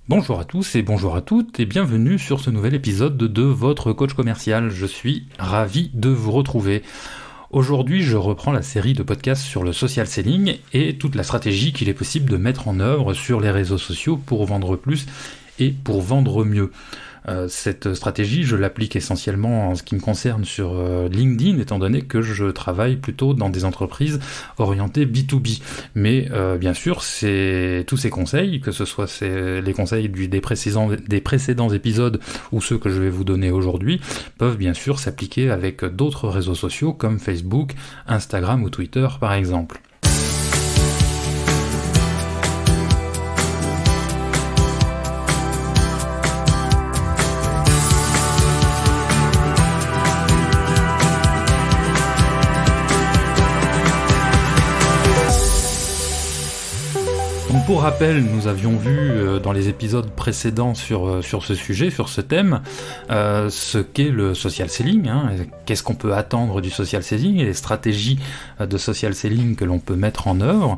Bonjour à tous et bonjour à toutes et bienvenue sur ce nouvel épisode de votre coach commercial. Je suis ravi de vous retrouver. Aujourd'hui, je reprends la série de podcasts sur le social selling et toute la stratégie qu'il est possible de mettre en œuvre sur les réseaux sociaux pour vendre plus et pour vendre mieux. Cette stratégie, je l'applique essentiellement en ce qui me concerne sur LinkedIn, étant donné que je travaille plutôt dans des entreprises orientées B2B. Mais bien sûr, tous ces conseils, que ce soit les conseils des précédents épisodes ou ceux que je vais vous donner aujourd'hui, peuvent bien sûr s'appliquer avec d'autres réseaux sociaux comme Facebook, Instagram ou Twitter par exemple. Donc pour rappel, nous avions vu dans les épisodes précédents sur ce sujet, sur ce thème, ce qu'est le social selling, qu'est-ce qu'on peut attendre du social selling et les stratégies de social selling que l'on peut mettre en œuvre.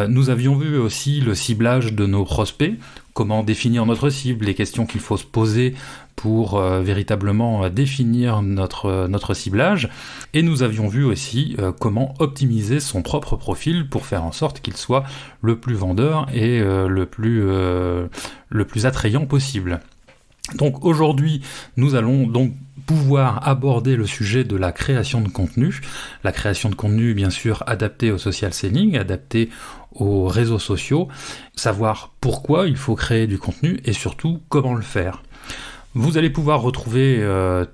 Nous avions vu aussi le ciblage de nos prospects, comment définir notre cible, les questions qu'il faut se poser pour véritablement définir notre ciblage, et nous avions vu aussi comment optimiser son propre profil pour faire en sorte qu'il soit le plus vendeur et le plus attrayant possible. Donc aujourd'hui, nous allons donc pouvoir aborder le sujet de la création de contenu. La création de contenu, bien sûr, adaptée au social selling, adaptée aux réseaux sociaux, savoir pourquoi il faut créer du contenu et surtout comment le faire. Vous allez pouvoir retrouver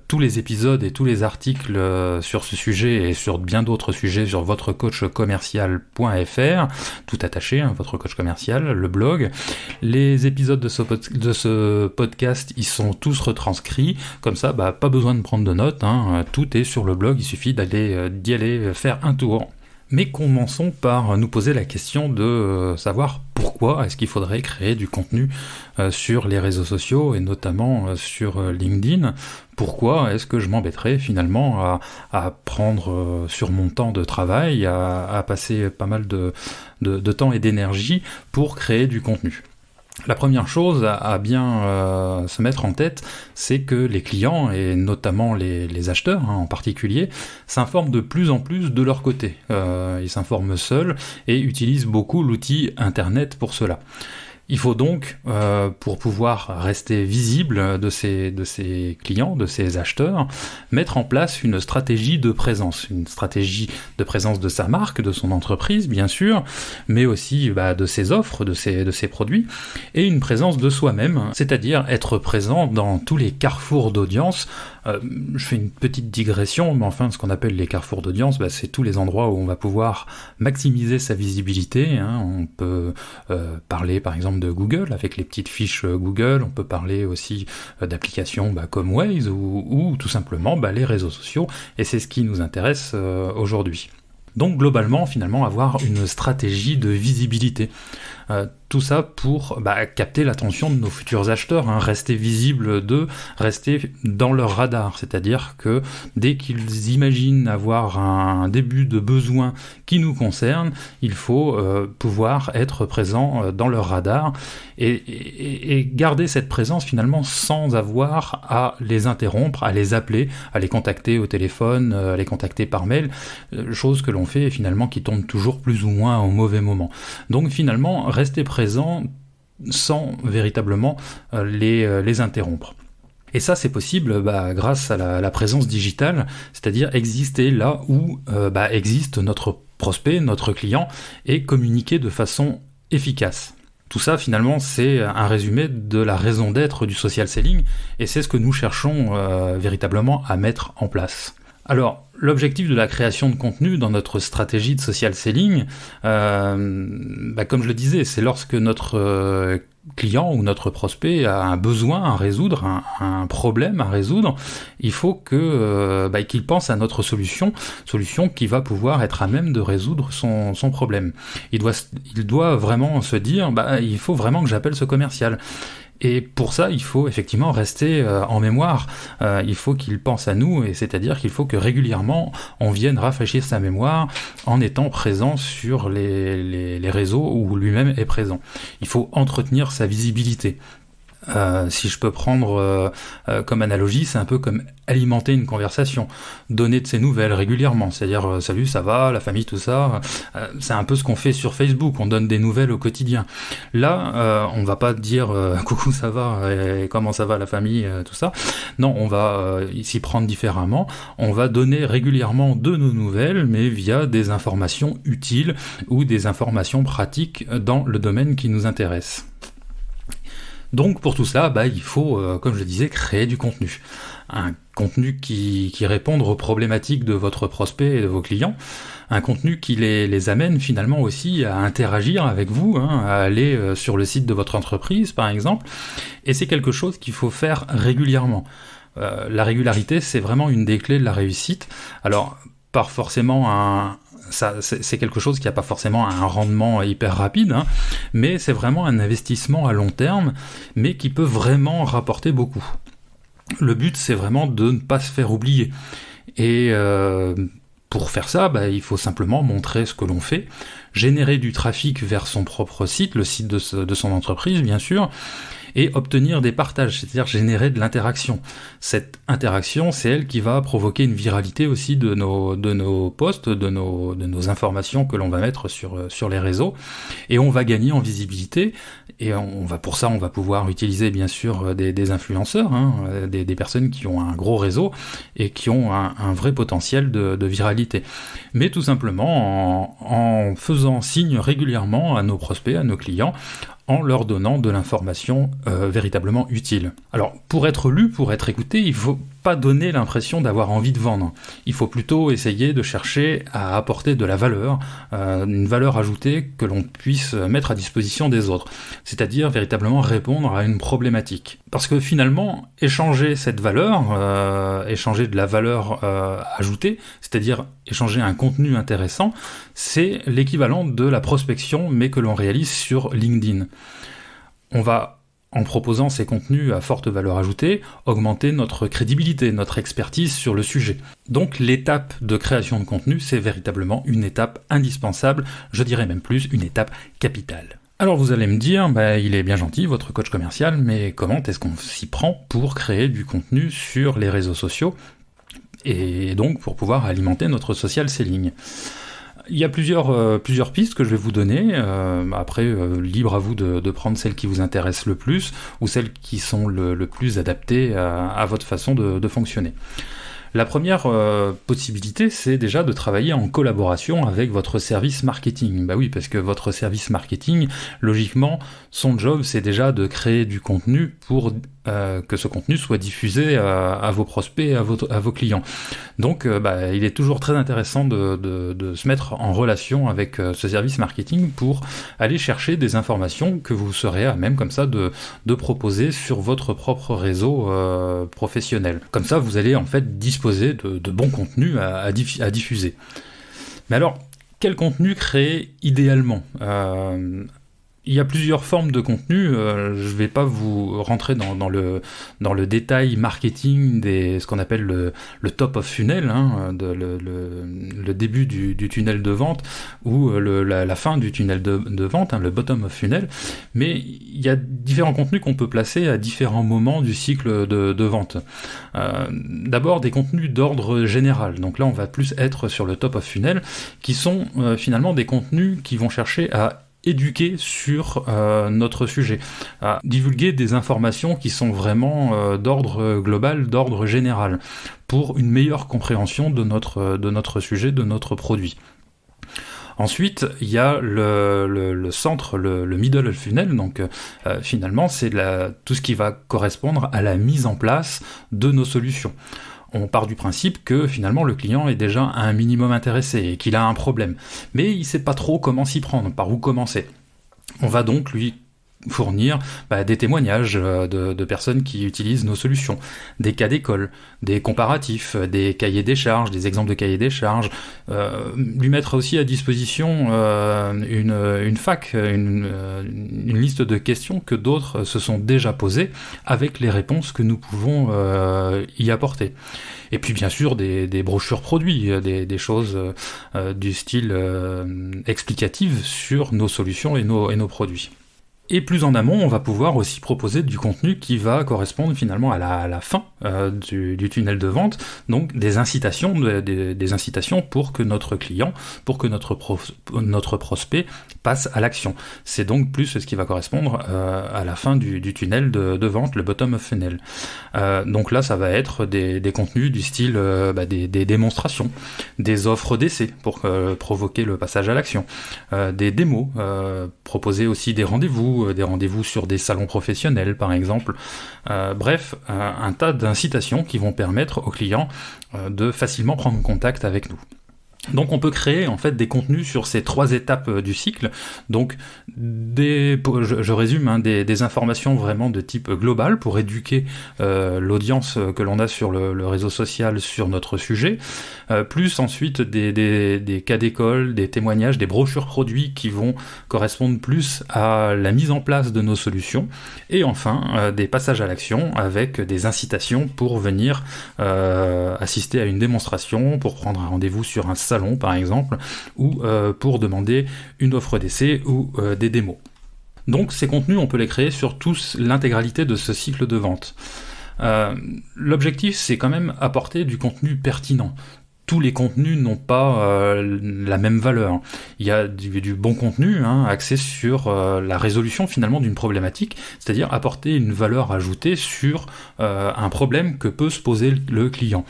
tous les épisodes et tous les articles sur ce sujet et sur bien d'autres sujets sur votrecoachcommercial.fr, tout attaché, votre coach commercial, le blog. Les épisodes de ce podcast, ils sont tous retranscrits, comme ça, pas besoin de prendre de notes, tout est sur le blog, il suffit d'y aller faire un tour. Mais commençons par nous poser la question de savoir pourquoi est-ce qu'il faudrait créer du contenu sur les réseaux sociaux et notamment sur LinkedIn. Pourquoi est-ce que je m'embêterais finalement à prendre sur mon temps de travail, à passer pas mal de temps et d'énergie pour créer du contenu ? La première chose à bien se mettre en tête, c'est que les clients, et notamment les acheteurs en particulier, s'informent de plus en plus de leur côté. Ils s'informent seuls et utilisent beaucoup l'outil Internet pour cela. Il faut donc, pour pouvoir rester visible de ces clients, de ces acheteurs, mettre en place une stratégie de présence de sa marque, de son entreprise bien sûr, mais aussi de ses offres, de ses produits, et une présence de soi-même, c'est-à-dire être présent dans tous les carrefours d'audience. Je fais une petite digression, mais enfin ce qu'on appelle les carrefours d'audience, c'est tous les endroits où on va pouvoir maximiser sa visibilité. On peut parler par exemple de Google avec les petites fiches Google, on peut parler aussi d'applications comme Waze ou tout simplement les réseaux sociaux, et c'est ce qui nous intéresse aujourd'hui. Donc globalement, finalement, avoir une stratégie de visibilité. Tout ça pour capter l'attention de nos futurs acheteurs, rester visible rester dans leur radar, c'est-à-dire que dès qu'ils imaginent avoir un début de besoin qui nous concerne, il faut pouvoir être présent dans leur radar et garder cette présence finalement sans avoir à les interrompre, à les appeler, à les contacter au téléphone, à les contacter par mail, chose que l'on fait finalement qui tombe toujours plus ou moins au mauvais moment. Donc finalement, rester présent sans véritablement les interrompre. Et ça, c'est possible grâce à la présence digitale, c'est-à-dire exister là où existe notre prospect, notre client, et communiquer de façon efficace. Tout ça, finalement, c'est un résumé de la raison d'être du social selling, et c'est ce que nous cherchons véritablement à mettre en place. Alors, l'objectif de la création de contenu dans notre stratégie de social selling, comme je le disais, c'est lorsque notre client ou notre prospect a un besoin à résoudre, un problème à résoudre, il faut qu'il pense à notre solution qui va pouvoir être à même de résoudre son problème. Il doit vraiment se dire, il faut vraiment que j'appelle ce commercial. Et pour ça, il faut effectivement rester en mémoire. Il faut qu'il pense à nous, et c'est-à-dire qu'il faut que régulièrement on vienne rafraîchir sa mémoire en étant présent sur les réseaux où lui-même est présent. Il faut entretenir sa visibilité. Si je peux prendre comme analogie, c'est un peu comme alimenter une conversation, donner de ses nouvelles régulièrement, c'est-à-dire salut, ça va, la famille, tout ça. C'est un peu ce qu'on fait sur Facebook, on donne des nouvelles au quotidien. Là, on va pas dire coucou, ça va, et comment ça va la famille, tout ça. Non, on va s'y prendre différemment. On va donner régulièrement de nos nouvelles, mais via des informations utiles ou des informations pratiques dans le domaine qui nous intéresse. Donc pour tout cela, il faut, comme je le disais, créer du contenu. Un contenu qui réponde aux problématiques de votre prospect et de vos clients. Un contenu qui les amène finalement aussi à interagir avec vous, à aller sur le site de votre entreprise par exemple. Et c'est quelque chose qu'il faut faire régulièrement. La régularité, c'est vraiment une des clés de la réussite. Alors, pas forcément c'est quelque chose qui n'a pas forcément un rendement hyper rapide, mais c'est vraiment un investissement à long terme, mais qui peut vraiment rapporter beaucoup. Le but, c'est vraiment de ne pas se faire oublier. Et pour faire ça, il faut simplement montrer ce que l'on fait, générer du trafic vers son propre site, le site de son entreprise, bien sûr, et obtenir des partages, c'est-à-dire générer de l'interaction. Cette interaction, c'est elle qui va provoquer une viralité aussi de nos posts, de nos informations que l'on va mettre sur les réseaux, et on va gagner en visibilité, et pour ça on va pouvoir utiliser bien sûr des influenceurs, des personnes qui ont un gros réseau et qui ont un vrai potentiel de viralité. Mais tout simplement en faisant signe régulièrement à nos prospects, à nos clients, en leur donnant de l'information véritablement utile. Alors, pour être lu, pour être écouté, il ne faut pas donner l'impression d'avoir envie de vendre. Il faut plutôt essayer de chercher à apporter de la valeur, une valeur ajoutée que l'on puisse mettre à disposition des autres. C'est-à-dire véritablement répondre à une problématique. Parce que finalement, échanger cette valeur, échanger de la valeur ajoutée, c'est-à-dire échanger un contenu intéressant, c'est l'équivalent de la prospection, mais que l'on réalise sur LinkedIn. On va, en proposant ces contenus à forte valeur ajoutée, augmenter notre crédibilité, notre expertise sur le sujet. Donc l'étape de création de contenu, c'est véritablement une étape indispensable, je dirais même plus, une étape capitale. Alors vous allez me dire, il est bien gentil, votre coach commercial, mais comment est-ce qu'on s'y prend pour créer du contenu sur les réseaux sociaux et donc pour pouvoir alimenter notre social selling ? Il y a plusieurs pistes que je vais vous donner, après libre à vous de prendre celles qui vous intéressent le plus ou celles qui sont le plus adaptées à votre façon de fonctionner. La première possibilité, c'est déjà de travailler en collaboration avec votre service marketing. Oui, parce que votre service marketing, logiquement, son job, c'est déjà de créer du contenu pour que ce contenu soit diffusé à vos prospects, à vos clients. Donc, il est toujours très intéressant de se mettre en relation avec ce service marketing pour aller chercher des informations que vous serez à même, comme ça, de proposer sur votre propre réseau professionnel. Comme ça, vous allez en fait disposer de bons contenus à diffuser. Mais alors, quel contenu créer idéalement ? Il y a plusieurs formes de contenu, je ne vais pas vous rentrer dans le détail marketing ce qu'on appelle le top of funnel, le début du tunnel de vente ou la fin du tunnel de vente, le bottom of funnel, mais il y a différents contenus qu'on peut placer à différents moments du cycle de vente. D'abord des contenus d'ordre général, donc là on va plus être sur le top of funnel, qui sont finalement des contenus qui vont chercher à éduquer sur notre sujet, à divulguer des informations qui sont vraiment d'ordre global, d'ordre général, pour une meilleure compréhension de notre sujet, de notre produit. Ensuite, il y a le centre, le middle funnel, donc finalement c'est tout ce qui va correspondre à la mise en place de nos solutions. On part du principe que finalement le client est déjà un minimum intéressé et qu'il a un problème, mais il ne sait pas trop comment s'y prendre, par où commencer. On va donc lui fournir des témoignages de personnes qui utilisent nos solutions, des cas d'école, des comparatifs, des cahiers des charges, des exemples de cahiers des charges, lui mettre aussi à disposition une fac, une liste de questions que d'autres se sont déjà posées avec les réponses que nous pouvons y apporter. Et puis bien sûr des brochures produits, des choses du style explicatives sur nos solutions et nos produits. Et plus en amont, on va pouvoir aussi proposer du contenu qui va correspondre finalement à la fin du tunnel de vente, donc des incitations pour que notre client, pour que notre prospect passe à l'action. C'est donc plus ce qui va correspondre à la fin du tunnel de vente, le bottom of funnel. Donc là, ça va être des contenus du style des démonstrations, des offres d'essai pour provoquer le passage à l'action, des démos, proposer aussi des rendez-vous sur des salons professionnels par exemple. Bref, un tas d'incitations qui vont permettre aux clients de facilement prendre contact avec nous. Donc on peut créer en fait des contenus sur ces 3 étapes du cycle, donc je résume, des informations vraiment de type global pour éduquer l'audience que l'on a sur le réseau social sur notre sujet, plus ensuite des cas d'école, des témoignages, des brochures produits qui vont correspondre plus à la mise en place de nos solutions, et enfin des passages à l'action avec des incitations pour venir assister à une démonstration, pour prendre un rendez-vous sur un salon par exemple, ou pour demander une offre d'essai ou des démos. Donc ces contenus, on peut les créer sur l'intégralité de ce cycle de vente. L'objectif, c'est quand même apporter du contenu pertinent. Tous les contenus n'ont pas la même valeur. Il y a du bon contenu axé sur la résolution finalement d'une problématique, c'est-à-dire apporter une valeur ajoutée sur un problème que peut se poser le client.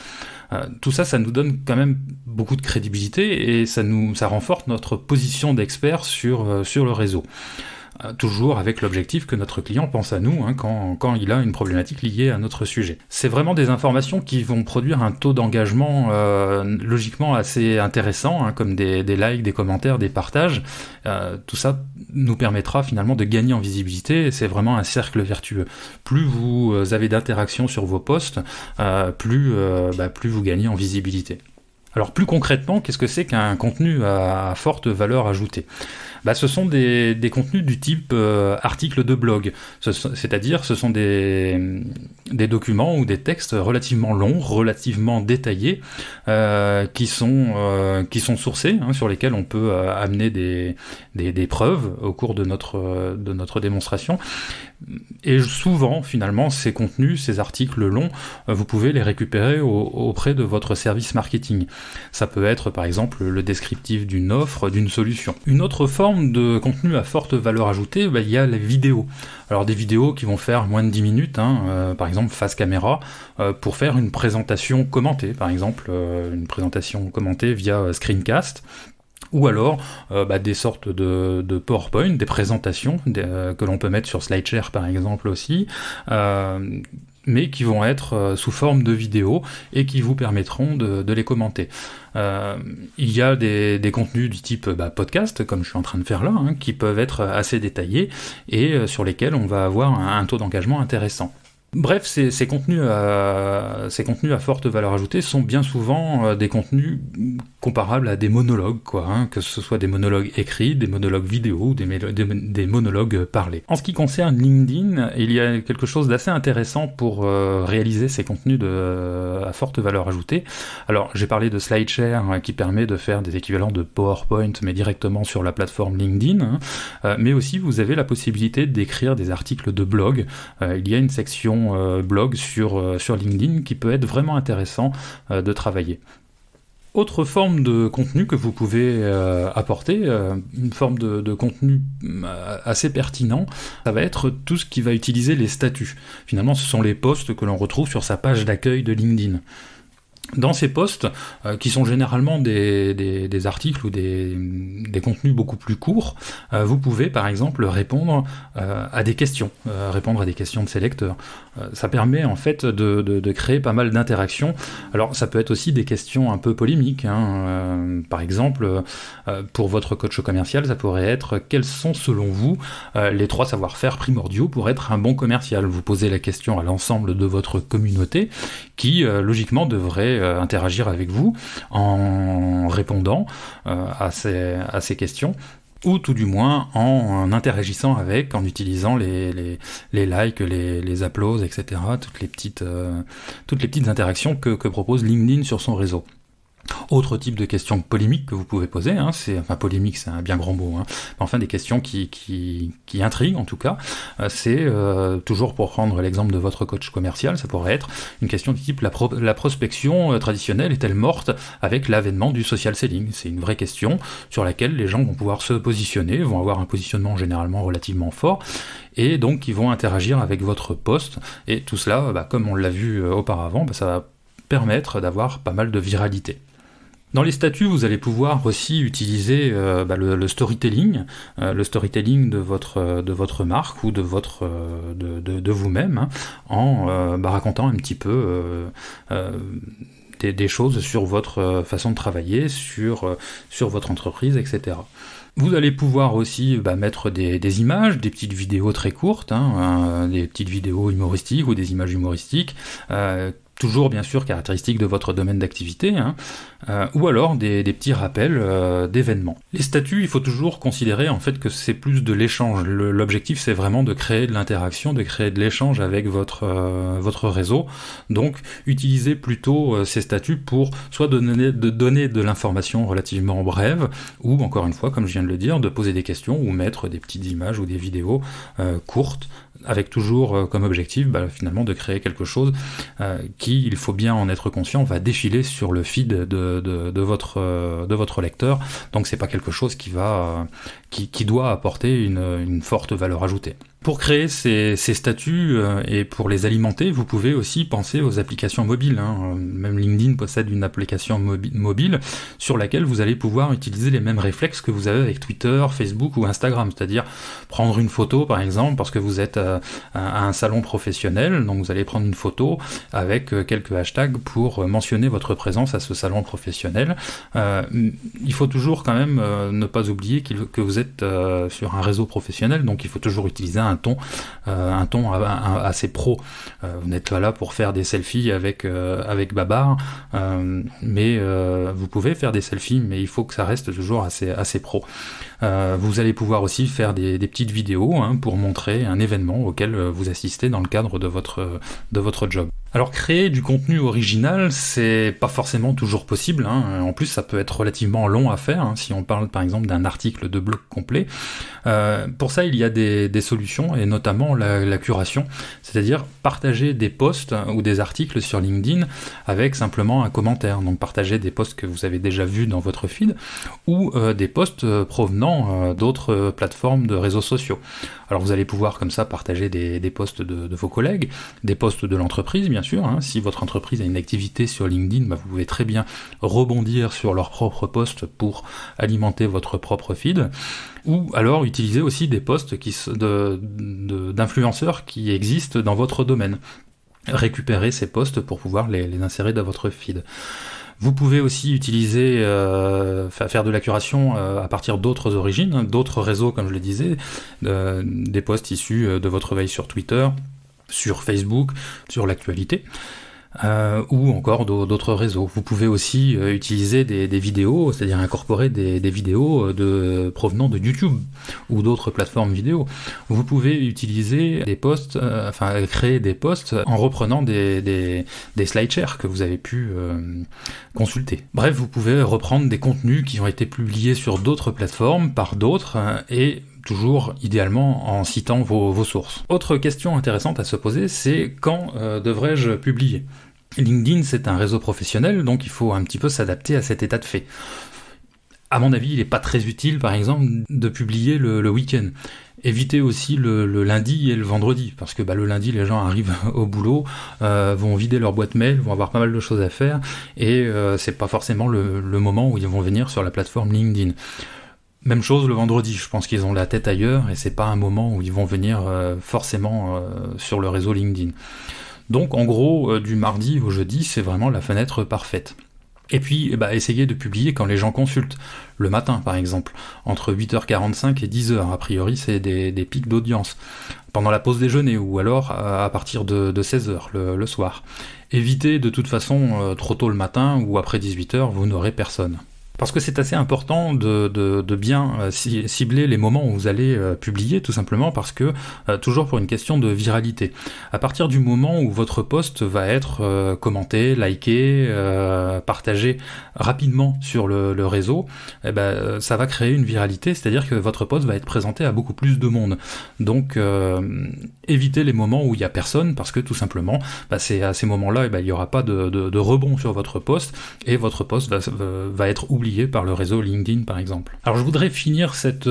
Tout ça, ça nous donne quand même beaucoup de crédibilité et ça renforce notre position d'expert sur le réseau. Toujours avec l'objectif que notre client pense à nous quand il a une problématique liée à notre sujet. C'est vraiment des informations qui vont produire un taux d'engagement logiquement assez intéressant, comme des likes, des commentaires, des partages. Tout ça nous permettra finalement de gagner en visibilité et c'est vraiment un cercle vertueux. Plus vous avez d'interactions sur vos posts, plus vous gagnez en visibilité. Alors plus concrètement, qu'est-ce que c'est qu'un contenu à forte valeur ajoutée ? Ce sont des contenus du type articles de blog, c'est-à-dire ce sont des documents ou des textes relativement longs, relativement détaillés, qui sont sourcés, sur lesquels on peut amener des preuves au cours de notre démonstration. Et souvent, finalement, ces contenus, ces articles longs, vous pouvez les récupérer auprès de votre service marketing. Ça peut être, par exemple, le descriptif d'une offre, d'une solution. Une autre forme de contenu à forte valeur ajoutée, il y a les vidéos. Alors des vidéos qui vont faire moins de 10 minutes, par exemple face caméra, pour faire une présentation commentée, par exemple une présentation commentée via Screencast, ou alors des sortes de PowerPoint, des présentations que l'on peut mettre sur SlideShare par exemple aussi, mais qui vont être sous forme de vidéos et qui vous permettront de les commenter. Il y a des contenus du type podcast, comme je suis en train de faire là, qui peuvent être assez détaillés et sur lesquels on va avoir un taux d'engagement intéressant. Bref, ces contenus à forte valeur ajoutée sont bien souvent des contenus comparables à des monologues, que ce soit des monologues écrits, des monologues vidéo, des monologues parlés. En ce qui concerne LinkedIn, il y a quelque chose d'assez intéressant pour réaliser ces contenus à forte valeur ajoutée. Alors, j'ai parlé de SlideShare qui permet de faire des équivalents de PowerPoint, mais directement sur la plateforme LinkedIn, mais aussi vous avez la possibilité d'écrire des articles de blog. Il y a une section blog sur LinkedIn qui peut être vraiment intéressant de travailler. Autre forme de contenu que vous pouvez apporter, une forme de contenu assez pertinent, ça va être tout ce qui va utiliser les statuts. Finalement, ce sont les posts que l'on retrouve sur sa page d'accueil de LinkedIn. Dans ces posts, qui sont généralement des articles ou des contenus beaucoup plus courts, vous pouvez par exemple répondre à des questions, de ces lecteurs. Ça permet en fait de créer pas mal d'interactions. Alors ça peut être aussi des questions un peu polémiques. Par exemple, pour votre coach commercial, ça pourrait être quels sont selon vous les 3 savoir-faire primordiaux pour être un bon commercial. Vous posez la question à l'ensemble de votre communauté qui logiquement devrait interagir avec vous en répondant à ces questions, ou tout du moins en interagissant en utilisant les likes, les applauses, etc., toutes les petites interactions que propose LinkedIn sur son réseau. Autre type de questions polémiques que vous pouvez poser, polémique c'est un bien grand mot, enfin des questions qui intriguent en tout cas, c'est toujours pour prendre l'exemple de votre coach commercial, ça pourrait être une question du type la prospection traditionnelle est-elle morte avec l'avènement du social selling? C'est une vraie question sur laquelle les gens vont pouvoir se positionner, vont avoir un positionnement généralement relativement fort, et donc ils vont interagir avec votre post, et tout cela, comme on l'a vu auparavant, ça va permettre d'avoir pas mal de viralité. Dans les statuts, vous allez pouvoir aussi utiliser le storytelling, de votre marque ou de vous-même, en racontant un petit peu des choses sur votre façon de travailler, sur votre entreprise, etc. Vous allez pouvoir aussi mettre des images, des petites vidéos très courtes, des petites vidéos humoristiques ou des images humoristiques, toujours bien sûr caractéristiques de votre domaine d'activité, ou alors des petits rappels d'événements. Les statuts, il faut toujours considérer en fait que c'est plus de l'échange. L'objectif c'est vraiment de créer de l'interaction, de créer de l'échange avec votre réseau. Donc utilisez plutôt ces statuts pour soit donner de l'information relativement brève, ou encore une fois, comme je viens de le dire, de poser des questions ou mettre des petites images ou des vidéos courtes, avec toujours comme objectif finalement de créer quelque chose qui, il faut bien en être conscient, va défiler sur le feed de votre lecteur, donc c'est pas quelque chose qui doit apporter une forte valeur ajoutée. Pour créer ces statuts et pour les alimenter, vous pouvez aussi penser aux applications mobiles. Même LinkedIn possède une application mobile sur laquelle vous allez pouvoir utiliser les mêmes réflexes que vous avez avec Twitter, Facebook ou Instagram, c'est-à-dire prendre une photo par exemple parce que vous êtes à un salon professionnel, donc vous allez prendre une photo avec quelques hashtags pour mentionner votre présence à ce salon professionnel. Il faut toujours quand même ne pas oublier que vous êtes sur un réseau professionnel, donc il faut toujours utiliser un ton assez pro. Vous n'êtes pas là pour faire des selfies avec Babar, mais vous pouvez faire des selfies, mais il faut que ça reste toujours assez pro. Vous allez pouvoir aussi faire des petites vidéos pour montrer un événement auquel vous assistez dans le cadre de votre job. Alors créer du contenu original, c'est pas forcément toujours possible, en plus ça peut être relativement long à faire, si on parle par exemple d'un article de blog complet. Pour ça il y a des solutions, et notamment la curation, c'est-à-dire partager des posts ou des articles sur LinkedIn avec simplement un commentaire, donc partager des posts que vous avez déjà vus dans votre feed, ou des posts provenant d'autres plateformes de réseaux sociaux. Alors vous allez pouvoir comme ça partager des posts de vos collègues, des posts de l'entreprise bien sûr, si votre entreprise a une activité sur LinkedIn, vous pouvez très bien rebondir sur leurs propres posts pour alimenter votre propre feed, ou alors utiliser aussi des posts d'influenceurs qui existent dans votre domaine. Récupérer ces posts pour pouvoir les insérer dans votre feed. Vous pouvez aussi utiliser, faire de la curation à partir d'autres origines, d'autres réseaux comme je le disais, des posts issus de votre veille sur Twitter, sur Facebook, sur l'actualité, ou encore d'autres réseaux. Vous pouvez aussi utiliser des vidéos, c'est-à-dire incorporer des vidéos provenant de YouTube ou d'autres plateformes vidéo. Vous pouvez utiliser des posts, créer des posts en reprenant des slideshares que vous avez pu consulter. Bref, vous pouvez reprendre des contenus qui ont été publiés sur d'autres plateformes par d'autres et toujours idéalement en citant vos sources. Autre question intéressante à se poser, c'est quand devrais-je publier ? LinkedIn, c'est un réseau professionnel, donc il faut un petit peu s'adapter à cet état de fait. À mon avis, il n'est pas très utile, par exemple, de publier le week-end. Évitez aussi le lundi et le vendredi, parce que le lundi, les gens arrivent au boulot, vont vider leur boîte mail, vont avoir pas mal de choses à faire, et c'est pas forcément le moment où ils vont venir sur la plateforme LinkedIn. Même chose le vendredi, je pense qu'ils ont la tête ailleurs et c'est pas un moment où ils vont venir forcément sur le réseau LinkedIn. Donc en gros, du mardi au jeudi, c'est vraiment la fenêtre parfaite. Et puis, essayez de publier quand les gens consultent. Le matin, par exemple, entre 8h45 et 10h. A priori, c'est des pics d'audience. Pendant la pause déjeuner, ou alors à partir de 16h, le soir. Évitez de toute façon trop tôt le matin, ou après 18h, vous n'aurez personne. Parce que c'est assez important de bien cibler les moments où vous allez publier, tout simplement parce que, toujours pour une question de viralité, à partir du moment où votre post va être commenté, liké, partagé rapidement sur le réseau, ça va créer une viralité, c'est-à-dire que votre post va être présenté à beaucoup plus de monde. Donc évitez les moments où il n'y a personne, parce que tout simplement, c'est à ces moments-là, il n'y aura pas de rebond sur votre post, et votre post va être oublié par le réseau LinkedIn par exemple. Alors je voudrais finir cette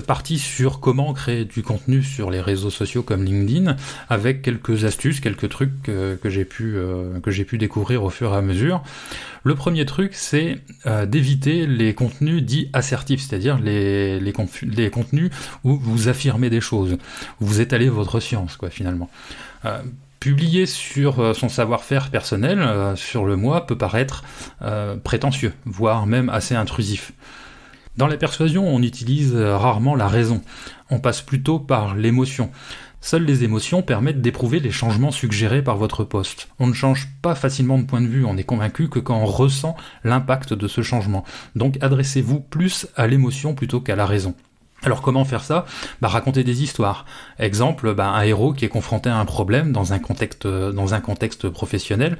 partie sur comment créer du contenu sur les réseaux sociaux comme LinkedIn avec quelques astuces, quelques trucs que j'ai pu découvrir au fur et à mesure. Le premier truc, c'est d'éviter les contenus dits assertifs, c'est-à-dire les contenus où vous affirmez des choses, où vous étalez votre science, quoi, finalement. Publier sur son savoir-faire personnel sur le moi peut paraître prétentieux, voire même assez intrusif. Dans la persuasion, on utilise rarement la raison, on passe plutôt par l'émotion. Seules les émotions permettent d'éprouver les changements suggérés par votre post. On ne change pas facilement de point de vue, on est convaincu que quand on ressent l'impact de ce changement. Donc adressez-vous plus à l'émotion plutôt qu'à la raison. Alors comment faire ça ? Raconter des histoires. Exemple, un héros qui est confronté à un problème dans un contexte professionnel,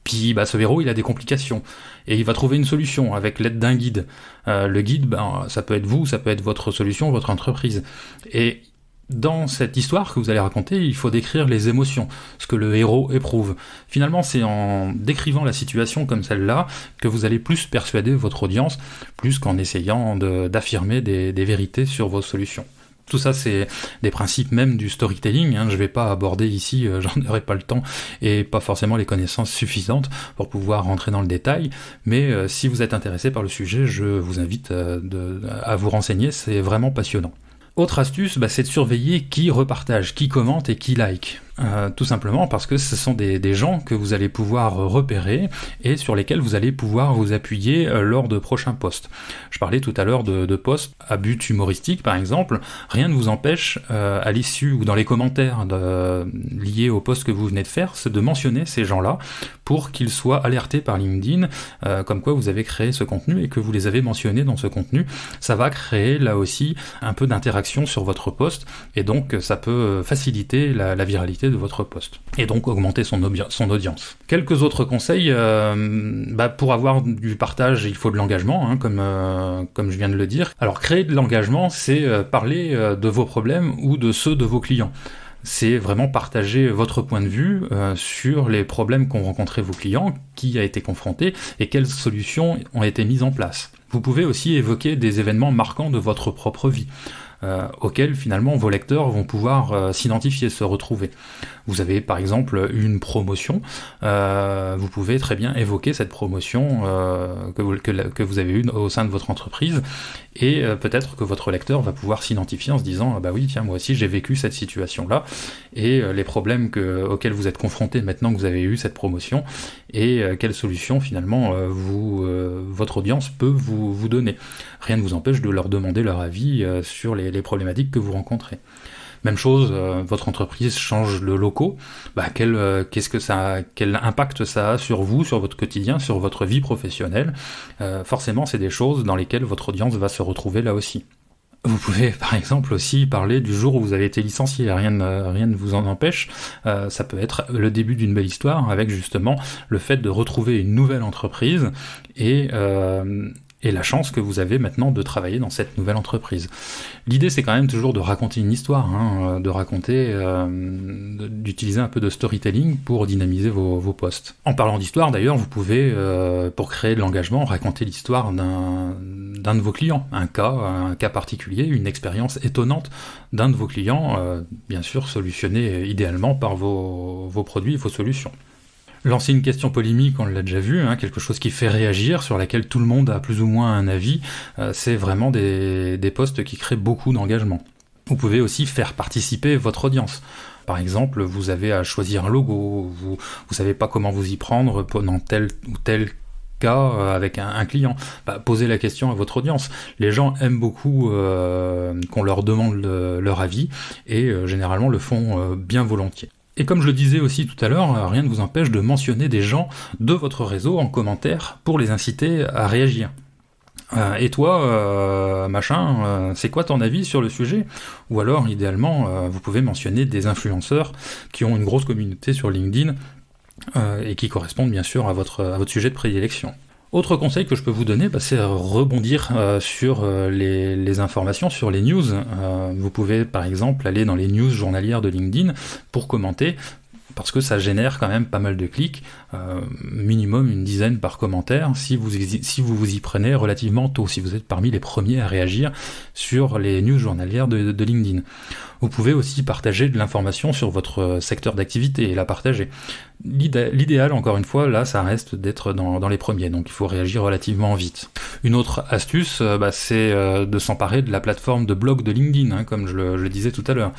puis ce héros il a des complications, et il va trouver une solution avec l'aide d'un guide. Le guide, ça peut être vous, ça peut être votre solution, votre entreprise. Et dans cette histoire que vous allez raconter, il faut décrire les émotions, ce que le héros éprouve. Finalement, c'est en décrivant la situation comme celle-là que vous allez plus persuader votre audience, plus qu'en essayant d'affirmer des vérités sur vos solutions. Tout ça, c'est des principes même du storytelling, je vais pas aborder ici, j'en aurai pas le temps et pas forcément les connaissances suffisantes pour pouvoir rentrer dans le détail, mais si vous êtes intéressé par le sujet, je vous invite à vous renseigner, c'est vraiment passionnant. Autre astuce, c'est de surveiller qui repartage, qui commente et qui like. Tout simplement parce que ce sont des gens que vous allez pouvoir repérer et sur lesquels vous allez pouvoir vous appuyer lors de prochains posts. Je parlais tout à l'heure de posts à but humoristique par exemple. Rien ne vous empêche à l'issue ou dans les commentaires liés au post que vous venez de faire, c'est de mentionner ces gens-là pour qu'ils soient alertés par LinkedIn comme quoi vous avez créé ce contenu et que vous les avez mentionnés dans ce contenu. Ça va créer là aussi un peu d'interaction sur votre post et donc ça peut faciliter la viralité de votre post et donc augmenter son audience. Quelques autres conseils, pour avoir du partage il faut de l'engagement, comme je viens de le dire. Alors créer de l'engagement, c'est parler de vos problèmes ou de ceux de vos clients. C'est vraiment partager votre point de vue sur les problèmes qu'ont rencontrés vos clients, qui a été confronté et quelles solutions ont été mises en place. Vous pouvez aussi évoquer des événements marquants de votre propre vie. Auxquels finalement vos lecteurs vont pouvoir s'identifier, se retrouver. Vous avez par exemple une promotion, vous pouvez très bien évoquer cette promotion que vous avez eue au sein de votre entreprise et peut-être que votre lecteur va pouvoir s'identifier en se disant oui tiens moi aussi j'ai vécu cette situation-là et les problèmes auxquels vous êtes confrontés maintenant que vous avez eu cette promotion et quelles solutions finalement votre audience peut vous donner. Rien ne vous empêche de leur demander leur avis sur les problématiques que vous rencontrez. Même chose, votre entreprise change de locaux, quel impact ça a sur vous, sur votre quotidien, sur votre vie professionnelle. Forcément, c'est des choses dans lesquelles votre audience va se retrouver là aussi. Vous pouvez par exemple aussi parler du jour où vous avez été licencié, rien ne vous en empêche. Ça peut être le début d'une belle histoire avec justement le fait de retrouver une nouvelle entreprise et la chance que vous avez maintenant de travailler dans cette nouvelle entreprise. L'idée c'est quand même toujours de raconter une histoire, de raconter, d'utiliser un peu de storytelling pour dynamiser vos posts. En parlant d'histoire d'ailleurs, vous pouvez, pour créer de l'engagement, raconter l'histoire d'un de vos clients, un cas particulier, une expérience étonnante d'un de vos clients, bien sûr solutionnée idéalement par vos produits et vos solutions. Lancer une question polémique, on l'a déjà vu, quelque chose qui fait réagir, sur laquelle tout le monde a plus ou moins un avis, c'est vraiment des posts qui créent beaucoup d'engagement. Vous pouvez aussi faire participer votre audience. Par exemple, vous avez à choisir un logo, vous savez pas comment vous y prendre pendant tel ou tel cas avec un client. Posez la question à votre audience. Les gens aiment beaucoup qu'on leur demande leur avis et généralement le font bien volontiers. Et comme je le disais aussi tout à l'heure, rien ne vous empêche de mentionner des gens de votre réseau en commentaire pour les inciter à réagir. Et toi, machin, c'est quoi ton avis sur le sujet ? Ou alors, idéalement, vous pouvez mentionner des influenceurs qui ont une grosse communauté sur LinkedIn et qui correspondent bien sûr à votre sujet de prédilection. Autre conseil que je peux vous donner, c'est rebondir sur les informations, sur les news. Vous pouvez par exemple aller dans les news journalières de LinkedIn pour commenter, parce que ça génère quand même pas mal de clics, minimum une dizaine par commentaire, si vous vous y prenez relativement tôt, si vous êtes parmi les premiers à réagir sur les news journalières de LinkedIn. Vous pouvez aussi partager de l'information sur votre secteur d'activité et la partager. L'idéal, encore une fois, là, ça reste d'être dans les premiers, donc il faut réagir relativement vite. Une autre astuce, c'est de s'emparer de la plateforme de blog de LinkedIn, comme je le disais tout à l'heure.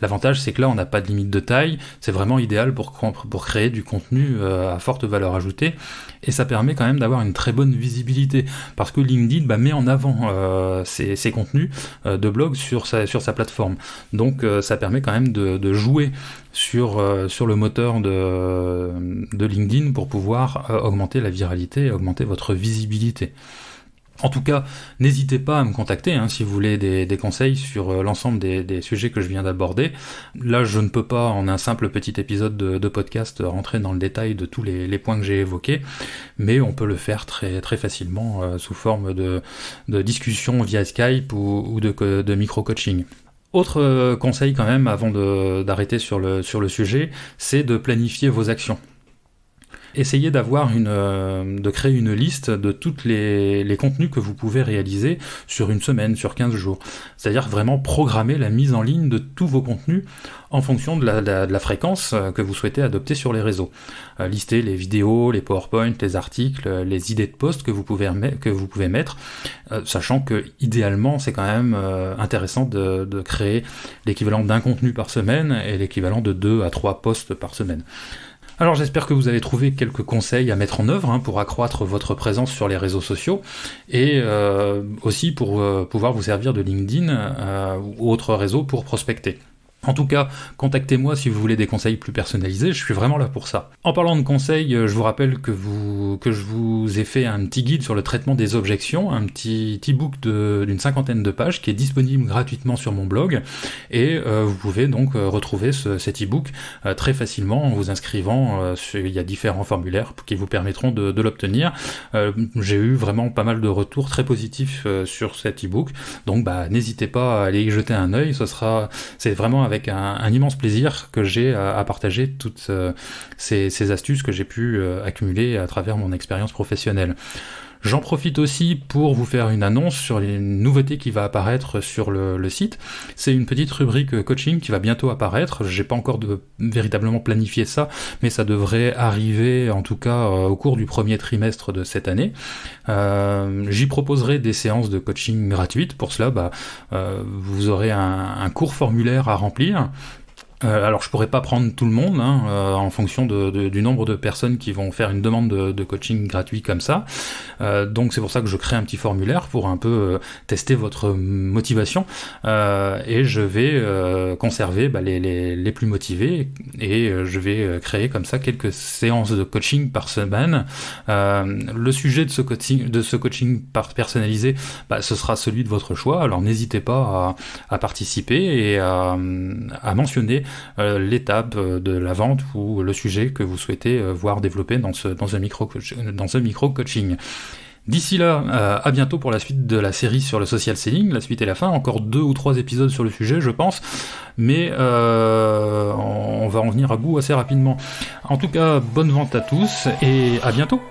L'avantage, c'est que là, on n'a pas de limite de taille, c'est vraiment idéal pour créer du contenu à forte valeur ajoutée, et ça permet quand même d'avoir une très bonne visibilité, parce que LinkedIn met en avant ses contenus de blog sur sa plateforme. Donc ça permet quand même de jouer sur le moteur de LinkedIn pour pouvoir augmenter la viralité et augmenter votre visibilité. En tout cas, n'hésitez pas à me contacter si vous voulez des conseils sur l'ensemble des sujets que je viens d'aborder. Là, je ne peux pas, en un simple petit épisode de podcast, rentrer dans le détail de tous les points que j'ai évoqués, mais on peut le faire très, très facilement sous forme de discussion via Skype ou de micro-coaching. Autre conseil quand même, avant d'arrêter sur le sujet, c'est de planifier vos actions. Essayez de créer une liste de tous les contenus que vous pouvez réaliser sur une semaine, sur 15 jours. C'est-à-dire vraiment programmer la mise en ligne de tous vos contenus en fonction de la fréquence que vous souhaitez adopter sur les réseaux. Listez les vidéos, les PowerPoint, les articles, les idées de posts que vous pouvez mettre, sachant que idéalement c'est quand même intéressant de créer l'équivalent d'un contenu par semaine et l'équivalent de 2 à 3 posts par semaine. Alors j'espère que vous avez trouvé quelques conseils à mettre en œuvre pour accroître votre présence sur les réseaux sociaux et aussi pour pouvoir vous servir de LinkedIn ou autres réseaux pour prospecter. En tout cas, contactez-moi si vous voulez des conseils plus personnalisés, je suis vraiment là pour ça. En parlant de conseils, je vous rappelle que je vous ai fait un petit guide sur le traitement des objections, un petit e-book d'une 50aine de pages qui est disponible gratuitement sur mon blog, et vous pouvez donc retrouver cet e-book très facilement en vous inscrivant. Il y a différents formulaires qui vous permettront de l'obtenir. J'ai eu vraiment pas mal de retours très positifs sur cet e-book, donc n'hésitez pas à aller y jeter un œil, c'est vraiment avec un immense plaisir que j'ai à partager toutes ces astuces que j'ai pu accumuler à travers mon expérience professionnelle. J'en profite aussi pour vous faire une annonce sur les nouveautés qui va apparaître sur le site. C'est une petite rubrique coaching qui va bientôt apparaître. J'ai pas encore véritablement planifié ça, mais ça devrait arriver en tout cas au cours du premier trimestre de cette année. J'y proposerai des séances de coaching gratuites. Pour cela, vous aurez un court formulaire à remplir. Alors je pourrais pas prendre tout le monde en fonction du nombre de personnes qui vont faire une demande de coaching gratuit comme ça, donc c'est pour ça que je crée un petit formulaire pour un peu tester votre motivation, et je vais conserver les plus motivés, et je vais créer comme ça quelques séances de coaching par semaine. Le sujet de ce coaching personnalisé, ce sera celui de votre choix, alors n'hésitez pas à participer et à mentionner l'étape de la vente ou le sujet que vous souhaitez voir développer dans ce micro-coaching. D'ici là, à bientôt pour la suite de la série sur le social selling, la suite et la fin, encore 2 ou 3 épisodes sur le sujet je pense, mais on va en venir à bout assez rapidement. En tout cas, bonne vente à tous et à bientôt.